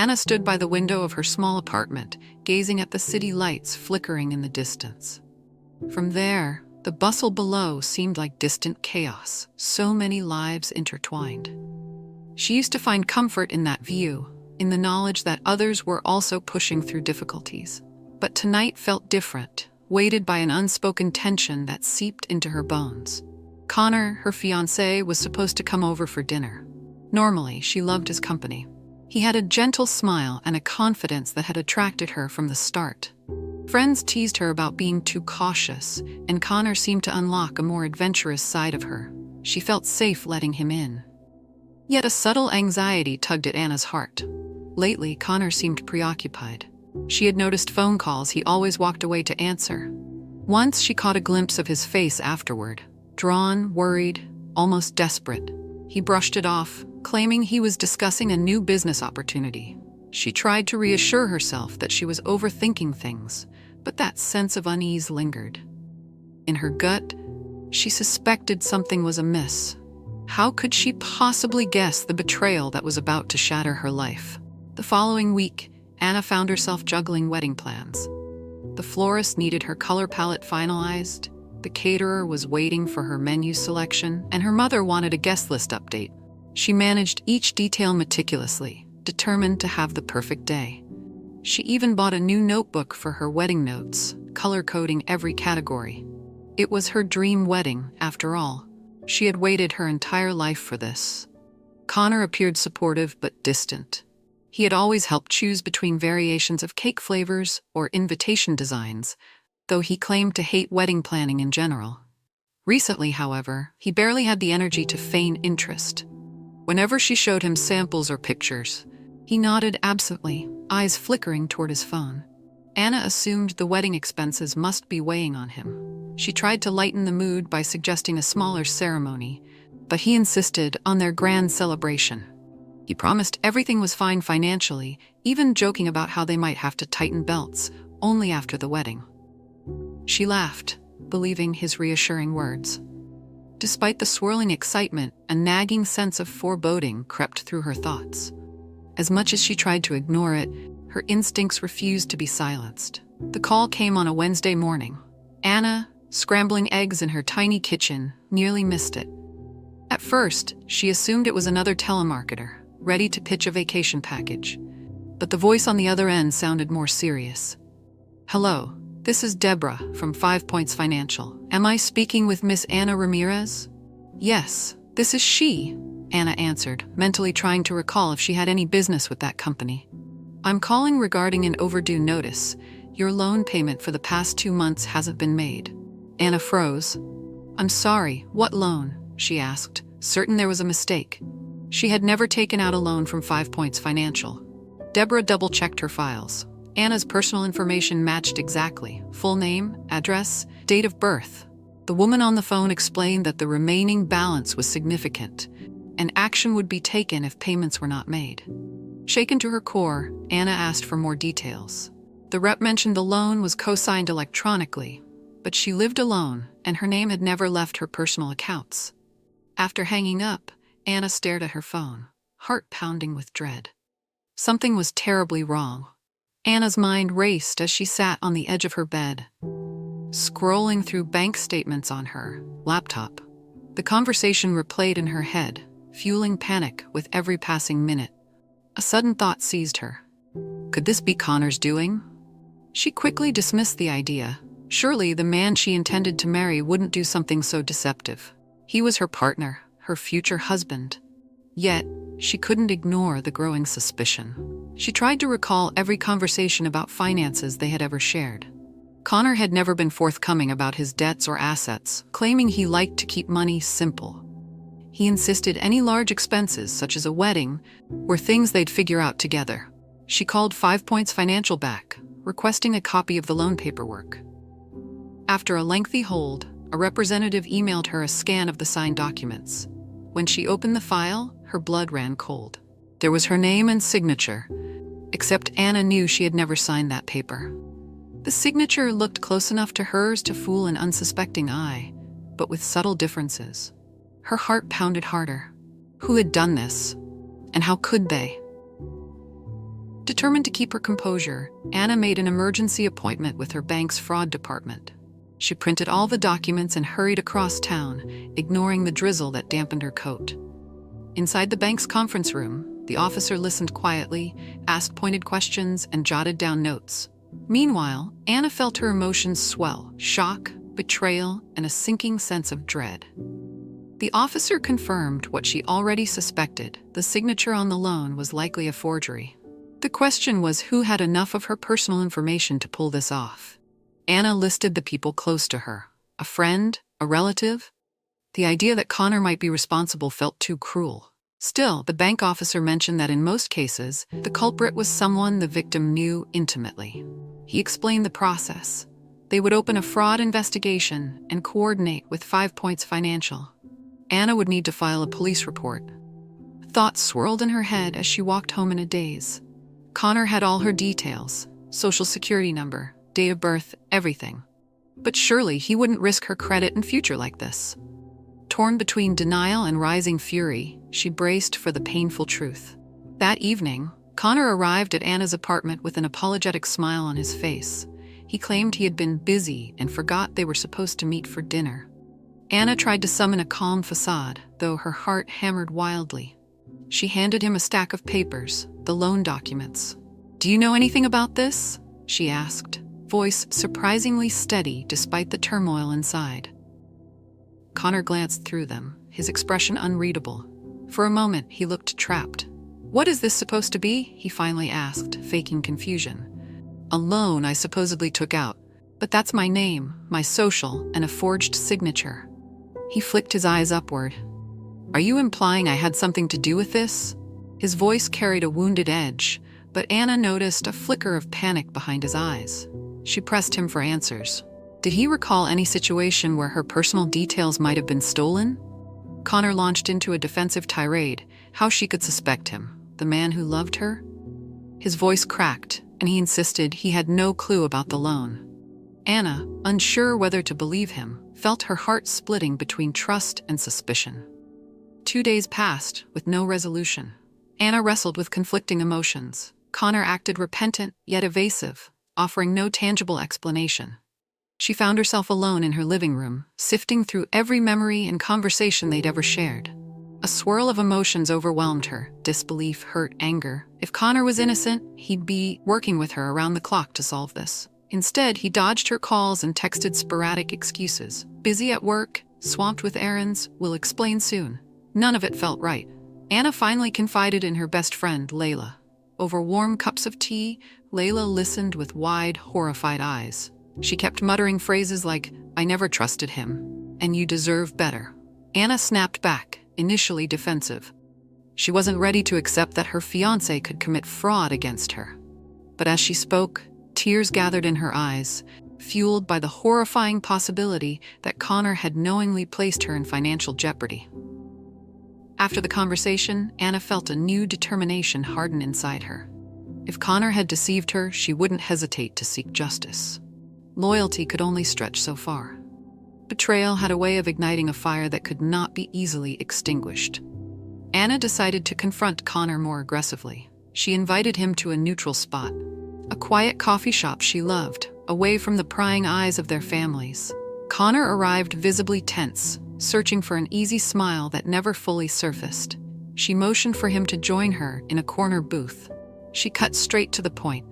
Anna stood by the window of her small apartment, gazing at the city lights flickering in the distance. From there, the bustle below seemed like distant chaos, so many lives intertwined. She used to find comfort in that view, in the knowledge that others were also pushing through difficulties. But tonight felt different, weighted by an unspoken tension that seeped into her bones. Connor, her fiancé, was supposed to come over for dinner. Normally, she loved his company. He had a gentle smile and a confidence that had attracted her from the start. Friends teased her about being too cautious, and Connor seemed to unlock a more adventurous side of her. She felt safe letting him in. Yet a subtle anxiety tugged at Anna's heart. Lately, Connor seemed preoccupied. She had noticed phone calls he always walked away to answer. Once she caught a glimpse of his face afterward, drawn, worried, almost desperate. He brushed it off, claiming he was discussing a new business opportunity. She tried to reassure herself that she was overthinking things, but that sense of unease lingered. In her gut, she suspected something was amiss. How could she possibly guess the betrayal that was about to shatter her life? The following week, Anna found herself juggling wedding plans. The florist needed her color palette finalized, the caterer was waiting for her menu selection, and her mother wanted a guest list update. She managed each detail meticulously, determined to have the perfect day. She even bought a new notebook for her wedding notes, color-coding every category. It was her dream wedding, after all. She had waited her entire life for this. Connor appeared supportive but distant. He had always helped choose between variations of cake flavors or invitation designs, though he claimed to hate wedding planning in general. Recently, however, he barely had the energy to feign interest. Whenever she showed him samples or pictures, he nodded absently, eyes flickering toward his phone. Anna assumed the wedding expenses must be weighing on him. She tried to lighten the mood by suggesting a smaller ceremony, but he insisted on their grand celebration. He promised everything was fine financially, even joking about how they might have to tighten belts, only after the wedding. She laughed, believing his reassuring words. Despite the swirling excitement, a nagging sense of foreboding crept through her thoughts. As much as she tried to ignore it, her instincts refused to be silenced. The call came on a Wednesday morning. Anna, scrambling eggs in her tiny kitchen, nearly missed it. At first, she assumed it was another telemarketer, ready to pitch a vacation package. But the voice on the other end sounded more serious. "Hello, this is Deborah from 5 Points Financial. Am I speaking with Miss Anna Ramirez?" "Yes, this is she," Anna answered, mentally trying to recall if she had any business with that company. "I'm calling regarding an overdue notice. Your loan payment for the past 2 months hasn't been made." Anna froze. "I'm sorry, what loan?" she asked, certain there was a mistake. She had never taken out a loan from 5 Points Financial. Deborah double-checked her files. Anna's personal information matched exactly: full name, address, date of birth. The woman on the phone explained that the remaining balance was significant, and action would be taken if payments were not made. Shaken to her core, Anna asked for more details. The rep mentioned the loan was co-signed electronically, but she lived alone, and her name had never left her personal accounts. After hanging up, Anna stared at her phone, heart pounding with dread. Something was terribly wrong. Anna's mind raced as she sat on the edge of her bed, scrolling through bank statements on her laptop. The conversation replayed in her head, fueling panic with every passing minute. A sudden thought seized her. Could this be Connor's doing? She quickly dismissed the idea. Surely the man she intended to marry wouldn't do something so deceptive. He was her partner, her future husband. Yet, she couldn't ignore the growing suspicion. She tried to recall every conversation about finances they had ever shared. Connor had never been forthcoming about his debts or assets, claiming he liked to keep money simple. He insisted any large expenses, such as a wedding, were things they'd figure out together. She called 5 Points Financial back, requesting a copy of the loan paperwork. After a lengthy hold, a representative emailed her a scan of the signed documents. When she opened the file, her blood ran cold. There was her name and signature, except Anna knew she had never signed that paper. The signature looked close enough to hers to fool an unsuspecting eye, but with subtle differences. Her heart pounded harder. Who had done this? And how could they? Determined to keep her composure, Anna made an emergency appointment with her bank's fraud department. She printed all the documents and hurried across town, ignoring the drizzle that dampened her coat. Inside the bank's conference room, the officer listened quietly, asked pointed questions, and jotted down notes. Meanwhile, Anna felt her emotions swell: shock, betrayal, and a sinking sense of dread. The officer confirmed what she already suspected: the signature on the loan was likely a forgery. The question was who had enough of her personal information to pull this off. Anna listed the people close to her. A friend? A relative? The idea that Connor might be responsible felt too cruel. Still, the bank officer mentioned that in most cases, the culprit was someone the victim knew intimately. He explained the process. They would open a fraud investigation and coordinate with 5 Points Financial. Anna would need to file a police report. Thoughts swirled in her head as she walked home in a daze. Connor had all her details: social security number, date of birth, everything. But surely he wouldn't risk her credit and future like this. Torn between denial and rising fury, she braced for the painful truth. That evening, Connor arrived at Anna's apartment with an apologetic smile on his face. He claimed he had been busy and forgot they were supposed to meet for dinner. Anna tried to summon a calm facade, though her heart hammered wildly. She handed him a stack of papers, the loan documents. "Do you know anything about this?" she asked, voice surprisingly steady despite the turmoil inside. Connor glanced through them, his expression unreadable. For a moment, he looked trapped. "What is this supposed to be?" he finally asked, faking confusion. "A loan I supposedly took out, but that's my name, my social, and a forged signature." He flicked his eyes upward. "Are you implying I had something to do with this?" His voice carried a wounded edge, but Anna noticed a flicker of panic behind his eyes. She pressed him for answers. Did he recall any situation where her personal details might have been stolen? Connor launched into a defensive tirade: how she could suspect him, the man who loved her? His voice cracked, and he insisted he had no clue about the loan. Anna, unsure whether to believe him, felt her heart splitting between trust and suspicion. 2 days passed, with no resolution. Anna wrestled with conflicting emotions. Connor acted repentant, yet evasive, offering no tangible explanation. She found herself alone in her living room, sifting through every memory and conversation they'd ever shared. A swirl of emotions overwhelmed her: disbelief, hurt, anger. If Connor was innocent, he'd be working with her around the clock to solve this. Instead, he dodged her calls and texted sporadic excuses. Busy at work, swamped with errands, will explain soon. None of it felt right. Anna finally confided in her best friend, Layla. Over warm cups of tea, Layla listened with wide, horrified eyes. She kept muttering phrases like, "I never trusted him," and "you deserve better." Anna snapped back, initially defensive. She wasn't ready to accept that her fiancé could commit fraud against her. But as she spoke, tears gathered in her eyes, fueled by the horrifying possibility that Connor had knowingly placed her in financial jeopardy. After the conversation, Anna felt a new determination harden inside her. If Connor had deceived her, she wouldn't hesitate to seek justice. Loyalty could only stretch so far. Betrayal had a way of igniting a fire that could not be easily extinguished. Anna decided to confront Connor more aggressively. She invited him to a neutral spot, a quiet coffee shop she loved, away from the prying eyes of their families. Connor arrived visibly tense, searching for an easy smile that never fully surfaced. She motioned for him to join her in a corner booth. She cut straight to the point.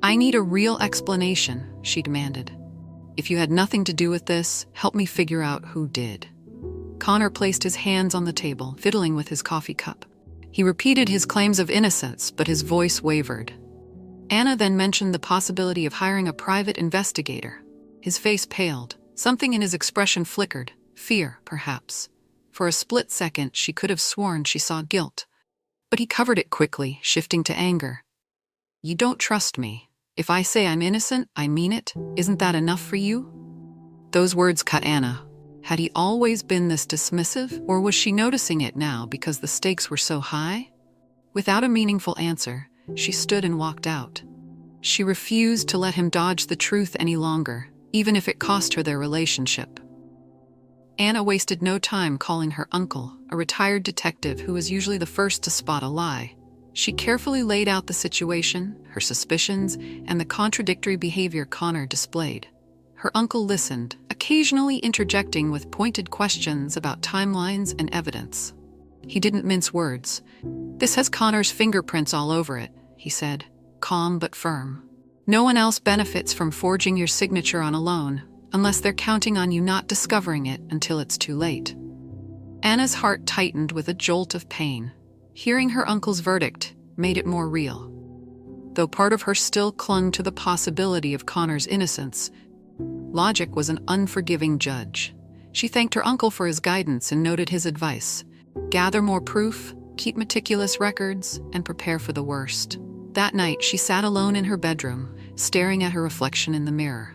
"I need a real explanation," she demanded. "If you had nothing to do with this, help me figure out who did." Connor placed his hands on the table, fiddling with his coffee cup. He repeated his claims of innocence, but his voice wavered. Anna then mentioned the possibility of hiring a private investigator. His face paled. Something in his expression flickered. Fear, perhaps. For a split second, she could have sworn she saw guilt. But he covered it quickly, shifting to anger. "You don't trust me. If I say I'm innocent, I mean it. Isn't that enough for you?" Those words cut Anna. Had he always been this dismissive, or was she noticing it now because the stakes were so high? Without a meaningful answer, she stood and walked out. She refused to let him dodge the truth any longer, even if it cost her their relationship. Anna wasted no time calling her uncle, a retired detective who was usually the first to spot a lie. She carefully laid out the situation, her suspicions, and the contradictory behavior Connor displayed. Her uncle listened, occasionally interjecting with pointed questions about timelines and evidence. He didn't mince words. "This has Connor's fingerprints all over it," he said, calm but firm. "No one else benefits from forging your signature on a loan, unless they're counting on you not discovering it until it's too late." Anna's heart tightened with a jolt of pain. Hearing her uncle's verdict made it more real. Though part of her still clung to the possibility of Connor's innocence, logic was an unforgiving judge. She thanked her uncle for his guidance and noted his advice: gather more proof, keep meticulous records, and prepare for the worst. That night, she sat alone in her bedroom, staring at her reflection in the mirror.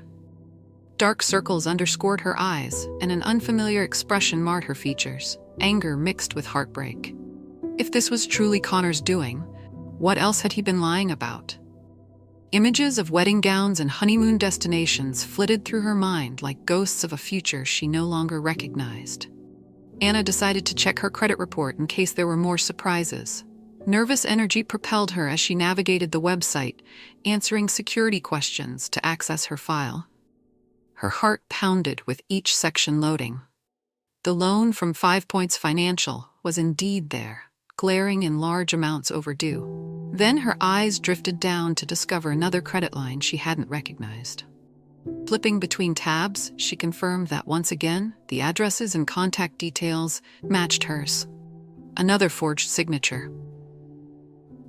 Dark circles underscored her eyes, and an unfamiliar expression marred her features, anger mixed with heartbreak. If this was truly Connor's doing, what else had he been lying about? Images of wedding gowns and honeymoon destinations flitted through her mind like ghosts of a future she no longer recognized. Anna decided to check her credit report in case there were more surprises. Nervous energy propelled her as she navigated the website, answering security questions to access her file. Her heart pounded with each section loading. The loan from 5 Points Financial was indeed there, glaring in large amounts overdue. Then her eyes drifted down to discover another credit line she hadn't recognized. Flipping between tabs, she confirmed that once again, the addresses and contact details matched hers. Another forged signature.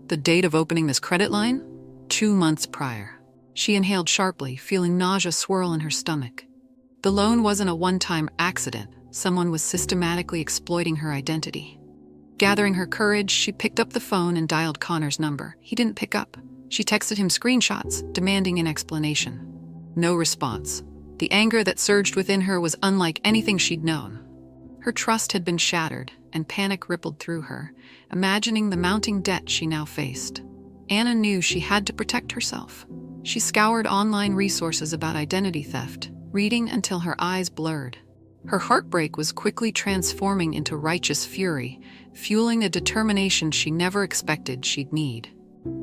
The date of opening this credit line? 2 months prior. She inhaled sharply, feeling nausea swirl in her stomach. The loan wasn't a one-time accident. Someone was systematically exploiting her identity. Gathering her courage, she picked up the phone and dialed Connor's number. He didn't pick up. She texted him screenshots, demanding an explanation. No response. The anger that surged within her was unlike anything she'd known. Her trust had been shattered, and panic rippled through her, imagining the mounting debt she now faced. Anna knew she had to protect herself. She scoured online resources about identity theft, reading until her eyes blurred. Her heartbreak was quickly transforming into righteous fury, fueling a determination she never expected she'd need.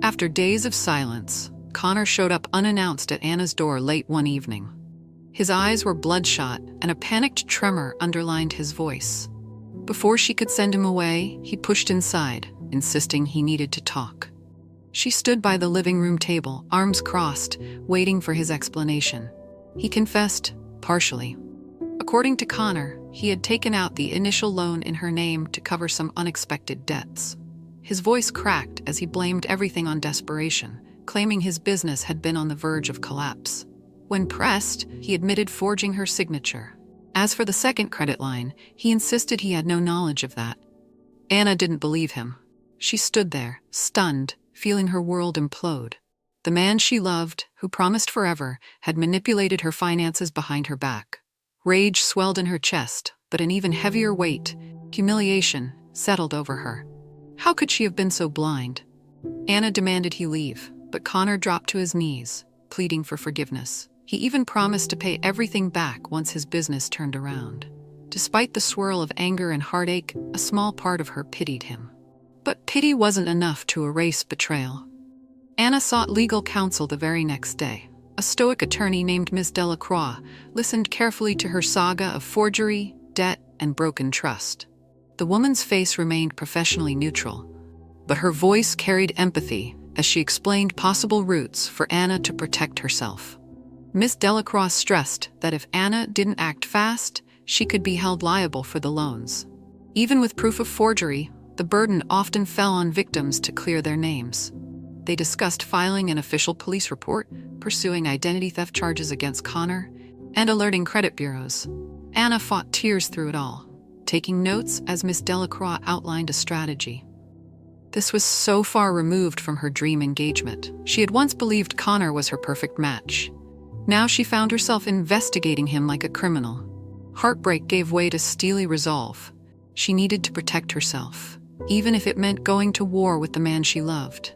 After days of silence, Connor showed up unannounced at Anna's door late one evening. His eyes were bloodshot, and a panicked tremor underlined his voice. Before she could send him away, he pushed inside, insisting he needed to talk. She stood by the living room table, arms crossed, waiting for his explanation. He confessed, partially. According to Connor, he had taken out the initial loan in her name to cover some unexpected debts. His voice cracked as he blamed everything on desperation, claiming his business had been on the verge of collapse. When pressed, he admitted forging her signature. As for the second credit line, he insisted he had no knowledge of that. Anna didn't believe him. She stood there, stunned, feeling her world implode. The man she loved, who promised forever, had manipulated her finances behind her back. Rage swelled in her chest, but an even heavier weight, humiliation, settled over her. How could she have been so blind? Anna demanded he leave, but Connor dropped to his knees, pleading for forgiveness. He even promised to pay everything back once his business turned around. Despite the swirl of anger and heartache, a small part of her pitied him. But pity wasn't enough to erase betrayal. Anna sought legal counsel the very next day. A stoic attorney named Miss Delacroix listened carefully to her saga of forgery, debt, and broken trust. The woman's face remained professionally neutral, but her voice carried empathy as she explained possible routes for Anna to protect herself. Miss Delacroix stressed that if Anna didn't act fast, she could be held liable for the loans. Even with proof of forgery, the burden often fell on victims to clear their names. They discussed filing an official police report, pursuing identity theft charges against Connor, and alerting credit bureaus. Anna fought tears through it all, taking notes as Miss Delacroix outlined a strategy. This was so far removed from her dream engagement. She had once believed Connor was her perfect match. Now she found herself investigating him like a criminal. Heartbreak gave way to steely resolve. She needed to protect herself, even if it meant going to war with the man she loved.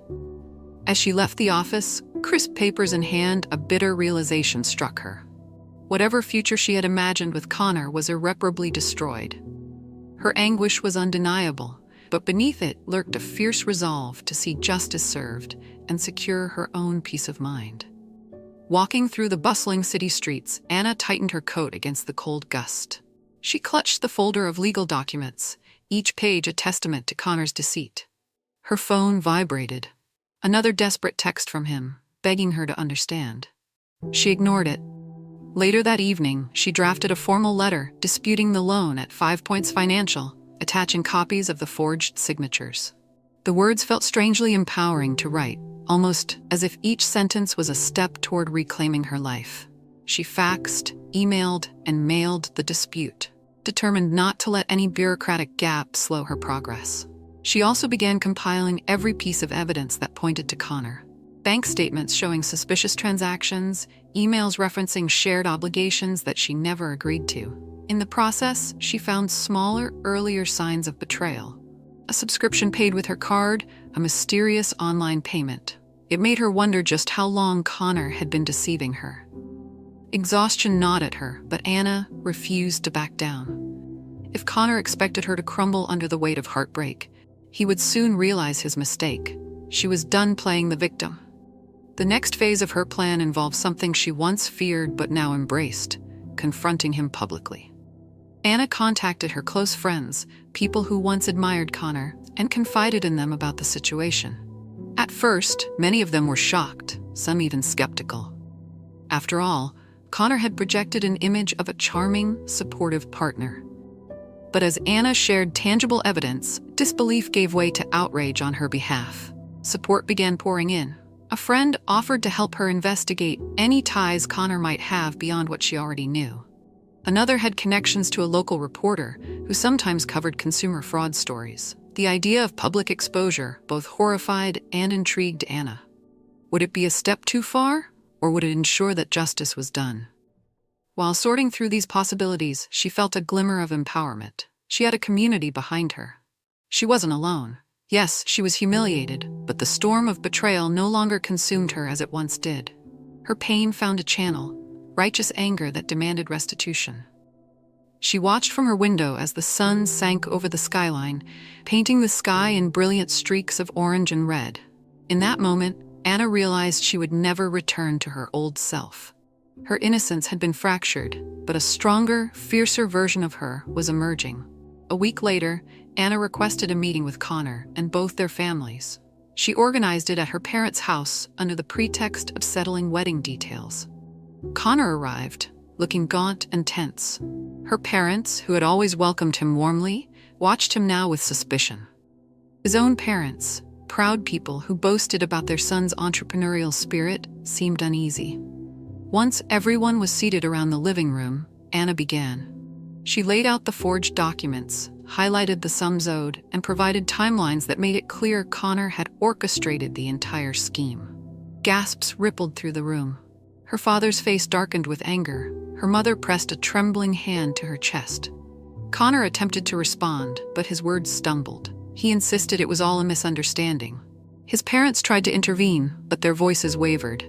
As she left the office, crisp papers in hand, a bitter realization struck her. Whatever future she had imagined with Connor was irreparably destroyed. Her anguish was undeniable, but beneath it lurked a fierce resolve to see justice served and secure her own peace of mind. Walking through the bustling city streets, Anna tightened her coat against the cold gust. She clutched the folder of legal documents, each page a testament to Connor's deceit. Her phone vibrated. Another desperate text from him, begging her to understand. She ignored it. Later that evening, she drafted a formal letter disputing the loan at 5 Points Financial, attaching copies of the forged signatures. The words felt strangely empowering to write, almost as if each sentence was a step toward reclaiming her life. She faxed, emailed, and mailed the dispute, determined not to let any bureaucratic gap slow her progress. She also began compiling every piece of evidence that pointed to Connor. Bank statements showing suspicious transactions, emails referencing shared obligations that she never agreed to. In the process, she found smaller, earlier signs of betrayal. A subscription paid with her card, a mysterious online payment. It made her wonder just how long Connor had been deceiving her. Exhaustion gnawed at her, but Anna refused to back down. If Connor expected her to crumble under the weight of heartbreak, he would soon realize his mistake. She was done playing the victim. The next phase of her plan involved something she once feared but now embraced, confronting him publicly. Anna contacted her close friends, people who once admired Connor, and confided in them about the situation. At first, many of them were shocked, some even skeptical. After all, Connor had projected an image of a charming, supportive partner. But as Anna shared tangible evidence, disbelief gave way to outrage on her behalf. Support began pouring in. A friend offered to help her investigate any ties Connor might have beyond what she already knew. Another had connections to a local reporter who sometimes covered consumer fraud stories. The idea of public exposure both horrified and intrigued Anna. Would it be a step too far, or would it ensure that justice was done? While sorting through these possibilities, she felt a glimmer of empowerment. She had a community behind her. She wasn't alone. Yes, she was humiliated, but the storm of betrayal no longer consumed her as it once did. Her pain found a channel, righteous anger that demanded restitution. She watched from her window as the sun sank over the skyline, painting the sky in brilliant streaks of orange and red. In that moment, Anna realized she would never return to her old self. Her innocence had been fractured, but a stronger, fiercer version of her was emerging. A week later, Anna requested a meeting with Connor and both their families. She organized it at her parents' house under the pretext of settling wedding details. Connor arrived, looking gaunt and tense. Her parents, who had always welcomed him warmly, watched him now with suspicion. His own parents, proud people who boasted about their son's entrepreneurial spirit, seemed uneasy. Once everyone was seated around the living room, Anna began. She laid out the forged documents, highlighted the sums owed, and provided timelines that made it clear Connor had orchestrated the entire scheme. Gasps rippled through the room. Her father's face darkened with anger. Her mother pressed a trembling hand to her chest. Connor attempted to respond, but his words stumbled. He insisted it was all a misunderstanding. His parents tried to intervene, but their voices wavered.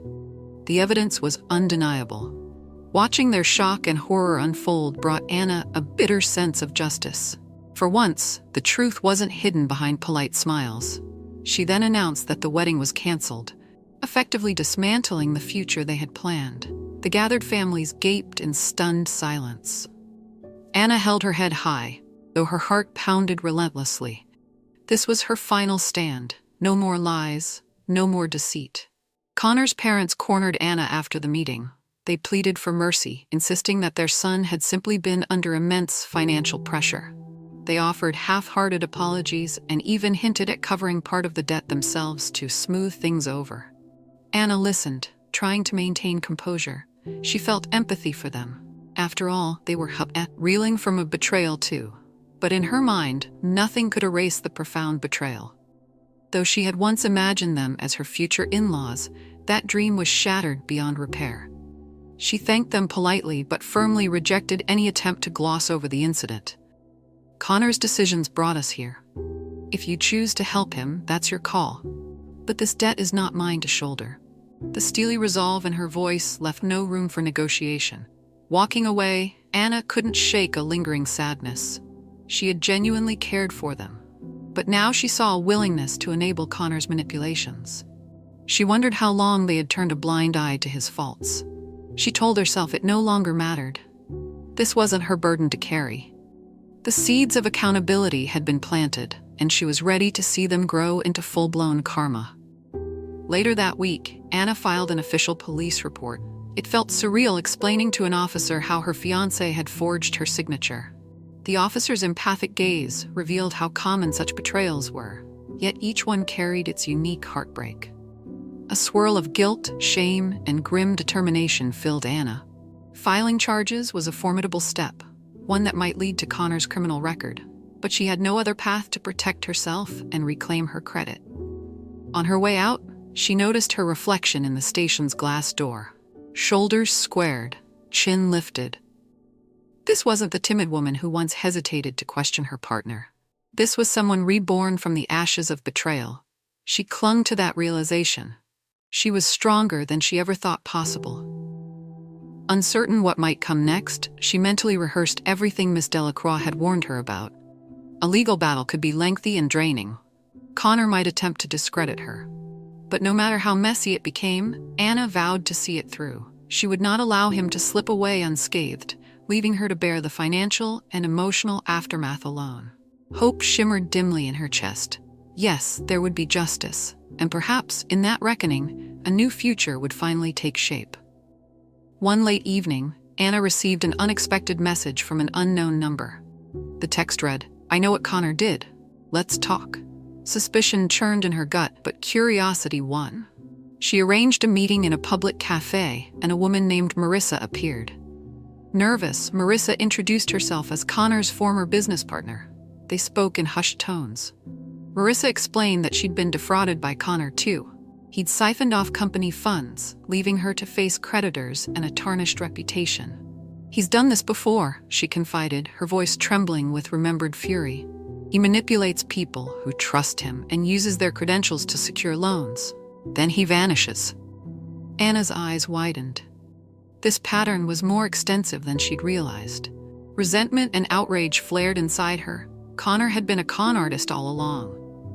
The evidence was undeniable. Watching their shock and horror unfold brought Anna a bitter sense of justice. For once, the truth wasn't hidden behind polite smiles. She then announced that the wedding was canceled, effectively dismantling the future they had planned. The gathered families gaped in stunned silence. Anna held her head high, though her heart pounded relentlessly. This was her final stand. No more lies, no more deceit. Connor's parents cornered Anna after the meeting. They pleaded for mercy, insisting that their son had simply been under immense financial pressure. They offered half-hearted apologies and even hinted at covering part of the debt themselves to smooth things over. Anna listened, trying to maintain composure. She felt empathy for them. After all, they were reeling from a betrayal too. But in her mind, nothing could erase the profound betrayal. Though she had once imagined them as her future in-laws, that dream was shattered beyond repair. She thanked them politely but firmly rejected any attempt to gloss over the incident. Connor's decisions brought us here. If you choose to help him, that's your call. But this debt is not mine to shoulder. The steely resolve in her voice left no room for negotiation. Walking away, Anna couldn't shake a lingering sadness. She had genuinely cared for them. But now she saw a willingness to enable Connor's manipulations. She wondered how long they had turned a blind eye to his faults. She told herself it no longer mattered. This wasn't her burden to carry. The seeds of accountability had been planted, and she was ready to see them grow into full-blown karma. Later that week, Anna filed an official police report. It felt surreal explaining to an officer how her fiancé had forged her signature. The officer's empathic gaze revealed how common such betrayals were, yet each one carried its unique heartbreak. A swirl of guilt, shame, and grim determination filled Anna. Filing charges was a formidable step, one that might lead to Connor's criminal record, but she had no other path to protect herself and reclaim her credit. On her way out, she noticed her reflection in the station's glass door. Shoulders squared, chin lifted. This wasn't the timid woman who once hesitated to question her partner. This was someone reborn from the ashes of betrayal. She clung to that realization. She was stronger than she ever thought possible. Uncertain what might come next, she mentally rehearsed everything Miss Delacroix had warned her about. A legal battle could be lengthy and draining. Connor might attempt to discredit her. But no matter how messy it became, Anna vowed to see it through. She would not allow him to slip away unscathed, leaving her to bear the financial and emotional aftermath alone. Hope shimmered dimly in her chest. Yes, there would be justice, and perhaps, in that reckoning, a new future would finally take shape. One late evening, Anna received an unexpected message from an unknown number. The text read, "I know what Connor did. Let's talk." Suspicion churned in her gut, but curiosity won. She arranged a meeting in a public cafe, and a woman named Marissa appeared. Nervous, Marissa introduced herself as Connor's former business partner. They spoke in hushed tones. Marissa explained that she'd been defrauded by Connor too. He'd siphoned off company funds, leaving her to face creditors and a tarnished reputation. "He's done this before," she confided, her voice trembling with remembered fury. "He manipulates people who trust him and uses their credentials to secure loans. Then he vanishes." Anna's eyes widened. This pattern was more extensive than she'd realized. Resentment and outrage flared inside her. Connor had been a con artist all along.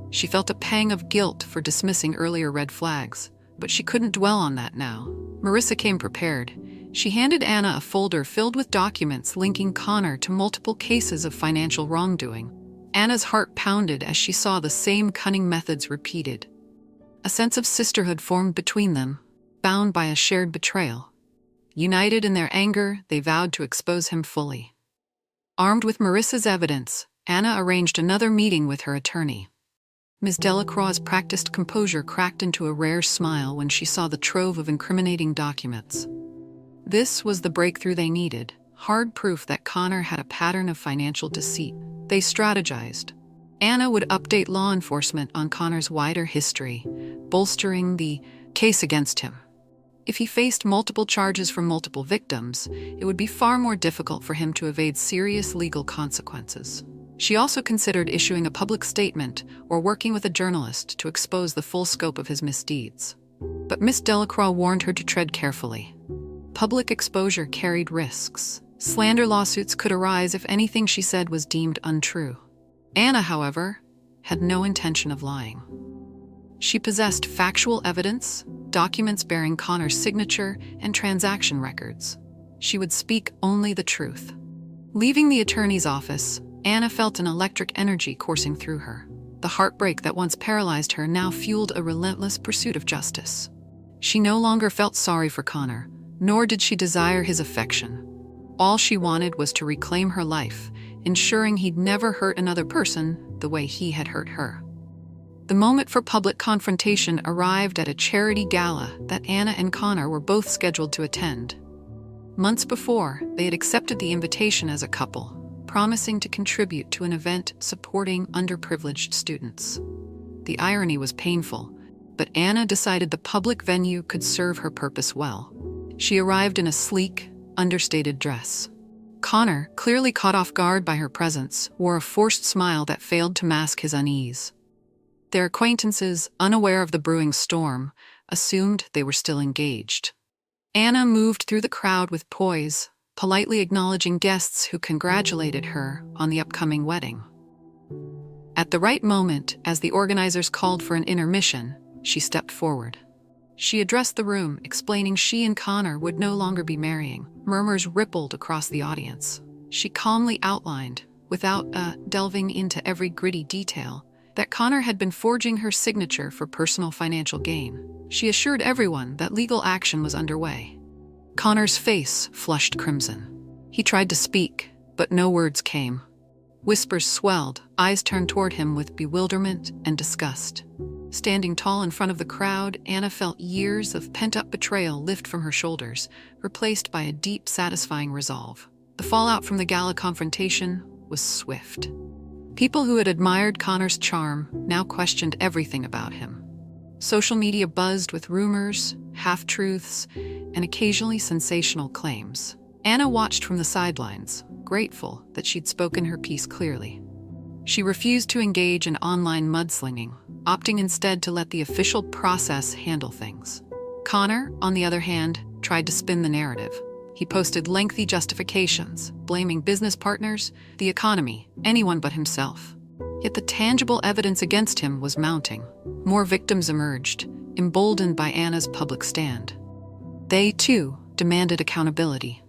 She felt a pang of guilt for dismissing earlier red flags, but she couldn't dwell on that now. Marissa came prepared. She handed Anna a folder filled with documents linking Connor to multiple cases of financial wrongdoing. Anna's heart pounded as she saw the same cunning methods repeated. A sense of sisterhood formed between them, bound by a shared betrayal. United in their anger, they vowed to expose him fully. Armed with Marissa's evidence, Anna arranged another meeting with her attorney. Ms. Delacroix's practiced composure cracked into a rare smile when she saw the trove of incriminating documents. This was the breakthrough they needed, hard proof that Connor had a pattern of financial deceit. They strategized. Anna would update law enforcement on Connor's wider history, bolstering the case against him. If he faced multiple charges from multiple victims, it would be far more difficult for him to evade serious legal consequences. She also considered issuing a public statement or working with a journalist to expose the full scope of his misdeeds. But Miss Delacroix warned her to tread carefully. Public exposure carried risks. Slander lawsuits could arise if anything she said was deemed untrue. Anna, however, had no intention of lying. She possessed factual evidence, documents bearing Connor's signature, and transaction records. She would speak only the truth. Leaving the attorney's office, Anna felt an electric energy coursing through her. The heartbreak that once paralyzed her now fueled a relentless pursuit of justice. She no longer felt sorry for Connor, nor did she desire his affection. All she wanted was to reclaim her life, ensuring he'd never hurt another person the way he had hurt her. The moment for public confrontation arrived at a charity gala that Anna and Connor were both scheduled to attend. Months before, they had accepted the invitation as a couple, promising to contribute to an event supporting underprivileged students. The irony was painful, but Anna decided the public venue could serve her purpose well. She arrived in a sleek, understated dress. Connor, clearly caught off guard by her presence, wore a forced smile that failed to mask his unease. Their acquaintances, unaware of the brewing storm, assumed they were still engaged. Anna moved through the crowd with poise, politely acknowledging guests who congratulated her on the upcoming wedding. At the right moment, as the organizers called for an intermission, she stepped forward. She addressed the room, explaining she and Connor would no longer be marrying. Murmurs rippled across the audience. She calmly outlined, without delving into every gritty detail, that Connor had been forging her signature for personal financial gain. She assured everyone that legal action was underway. Connor's face flushed crimson. He tried to speak, but no words came. Whispers swelled, eyes turned toward him with bewilderment and disgust. Standing tall in front of the crowd, Anna felt years of pent-up betrayal lift from her shoulders, replaced by a deep, satisfying resolve. The fallout from the gala confrontation was swift. People who had admired Connor's charm now questioned everything about him. Social media buzzed with rumors, half-truths, and occasionally sensational claims. Anna watched from the sidelines, grateful that she'd spoken her piece clearly. She refused to engage in online mudslinging, opting instead to let the official process handle things. Connor, on the other hand, tried to spin the narrative. He posted lengthy justifications, blaming business partners, the economy, anyone but himself. Yet the tangible evidence against him was mounting. More victims emerged, emboldened by Anna's public stand. They, too, demanded accountability.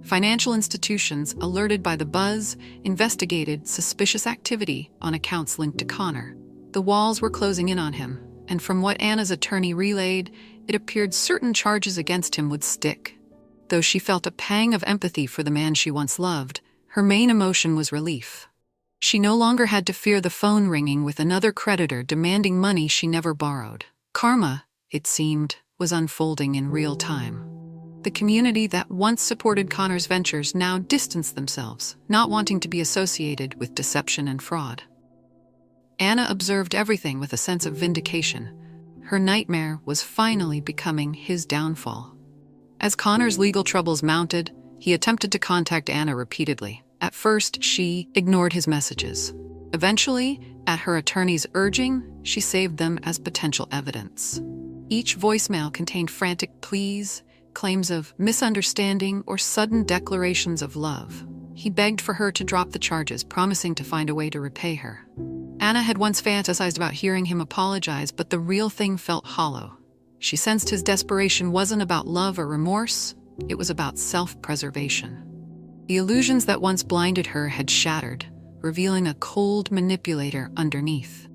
Financial institutions, alerted by the buzz, investigated suspicious activity on accounts linked to Connor. The walls were closing in on him, and from what Anna's attorney relayed, it appeared certain charges against him would stick. Though she felt a pang of empathy for the man she once loved, her main emotion was relief. She no longer had to fear the phone ringing with another creditor demanding money she never borrowed. Karma, it seemed, was unfolding in real time. The community that once supported Connor's ventures now distanced themselves, not wanting to be associated with deception and fraud. Anna observed everything with a sense of vindication. Her nightmare was finally becoming his downfall. As Connor's legal troubles mounted, he attempted to contact Anna repeatedly. At first, she ignored his messages. Eventually, at her attorney's urging, she saved them as potential evidence. Each voicemail contained frantic pleas, claims of misunderstanding, or sudden declarations of love. He begged for her to drop the charges, promising to find a way to repay her. Anna had once fantasized about hearing him apologize, but the real thing felt hollow. She sensed his desperation wasn't about love or remorse, it was about self-preservation. The illusions that once blinded her had shattered, revealing a cold manipulator underneath.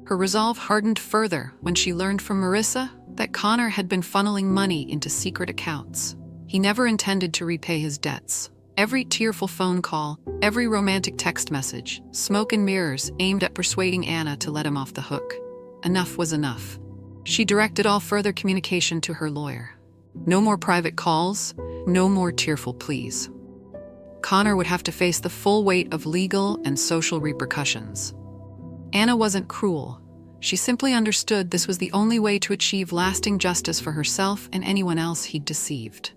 Her resolve hardened further when she learned from Marissa that Connor had been funneling money into secret accounts. He never intended to repay his debts. Every tearful phone call, every romantic text message, smoke and mirrors aimed at persuading Anna to let him off the hook. Enough was enough. She directed all further communication to her lawyer. No more private calls, no more tearful pleas. Connor would have to face the full weight of legal and social repercussions. Anna wasn't cruel. She simply understood this was the only way to achieve lasting justice for herself and anyone else he'd deceived.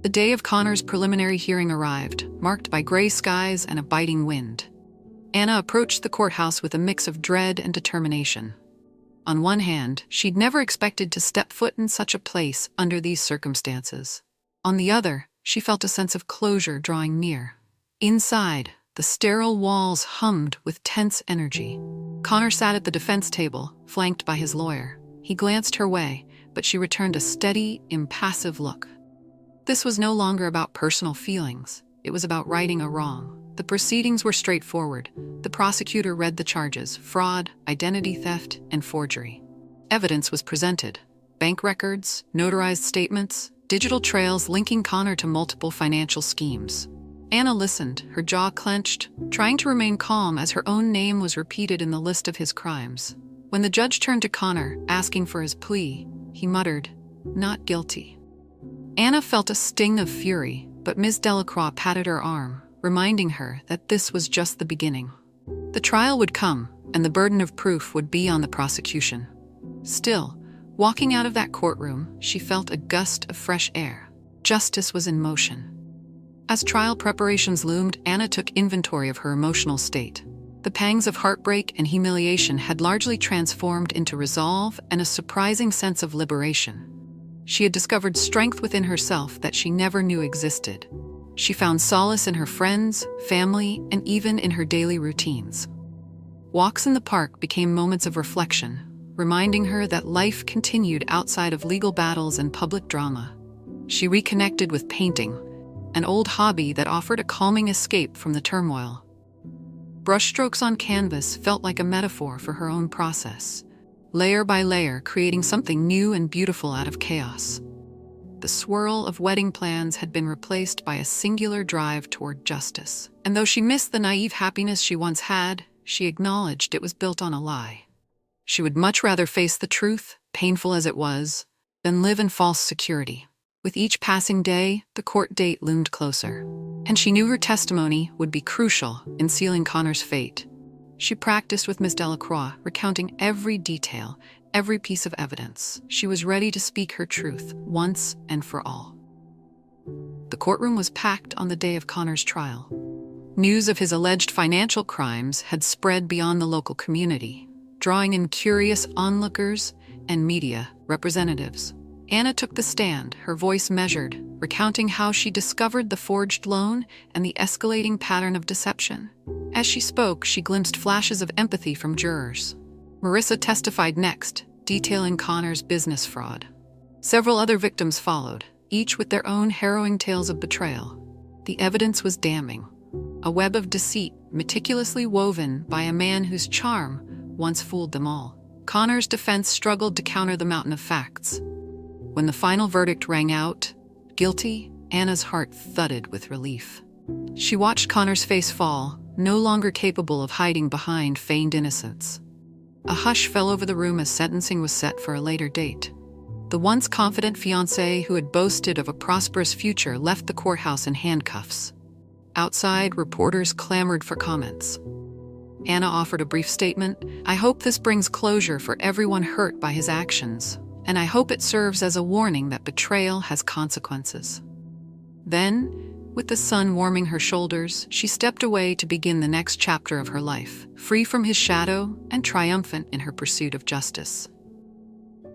The day of Connor's preliminary hearing arrived, marked by gray skies and a biting wind. Anna approached the courthouse with a mix of dread and determination. On one hand, she'd never expected to step foot in such a place under these circumstances. On the other, she felt a sense of closure drawing near. Inside, the sterile walls hummed with tense energy. Connor sat at the defense table, flanked by his lawyer. He glanced her way, but she returned a steady, impassive look. This was no longer about personal feelings. It was about righting a wrong. The proceedings were straightforward. The prosecutor read the charges: fraud, identity theft, and forgery. Evidence was presented: bank records, notarized statements, digital trails linking Connor to multiple financial schemes. Anna listened, her jaw clenched, trying to remain calm as her own name was repeated in the list of his crimes. When the judge turned to Connor, asking for his plea, he muttered, "Not guilty." Anna felt a sting of fury, but Ms. Delacroix patted her arm, reminding her that this was just the beginning. The trial would come, and the burden of proof would be on the prosecution. Still, walking out of that courtroom, she felt a gust of fresh air. Justice was in motion. As trial preparations loomed, Anna took inventory of her emotional state. The pangs of heartbreak and humiliation had largely transformed into resolve and a surprising sense of liberation. She had discovered strength within herself that she never knew existed. She found solace in her friends, family, and even in her daily routines. Walks in the park became moments of reflection, reminding her that life continued outside of legal battles and public drama. She reconnected with painting, an old hobby that offered a calming escape from the turmoil. Brushstrokes on canvas felt like a metaphor for her own process, layer by layer creating something new and beautiful out of chaos. The swirl of wedding plans had been replaced by a singular drive toward justice. And though she missed the naive happiness she once had, she acknowledged it was built on a lie. She would much rather face the truth, painful as it was, than live in false security. With each passing day, the court date loomed closer, and she knew her testimony would be crucial in sealing Connor's fate. She practiced with Miss Delacroix, recounting every detail, every piece of evidence. She was ready to speak her truth once and for all. The courtroom was packed on the day of Connor's trial. News of his alleged financial crimes had spread beyond the local community, drawing in curious onlookers and media representatives. Anna took the stand, her voice measured, recounting how she discovered the forged loan and the escalating pattern of deception. As she spoke, she glimpsed flashes of empathy from jurors. Marissa testified next, detailing Connor's business fraud. Several other victims followed, each with their own harrowing tales of betrayal. The evidence was damning. A web of deceit meticulously woven by a man whose charm once fooled them all. Connor's defense struggled to counter the mountain of facts. When the final verdict rang out, guilty, Anna's heart thudded with relief. She watched Connor's face fall, no longer capable of hiding behind feigned innocence. A hush fell over the room as sentencing was set for a later date. The once confident fiancé who had boasted of a prosperous future left the courthouse in handcuffs. Outside, reporters clamored for comments. Anna offered a brief statement. "I hope this brings closure for everyone hurt by his actions, and I hope it serves as a warning that betrayal has consequences." Then, with the sun warming her shoulders, she stepped away to begin the next chapter of her life, free from his shadow and triumphant in her pursuit of justice.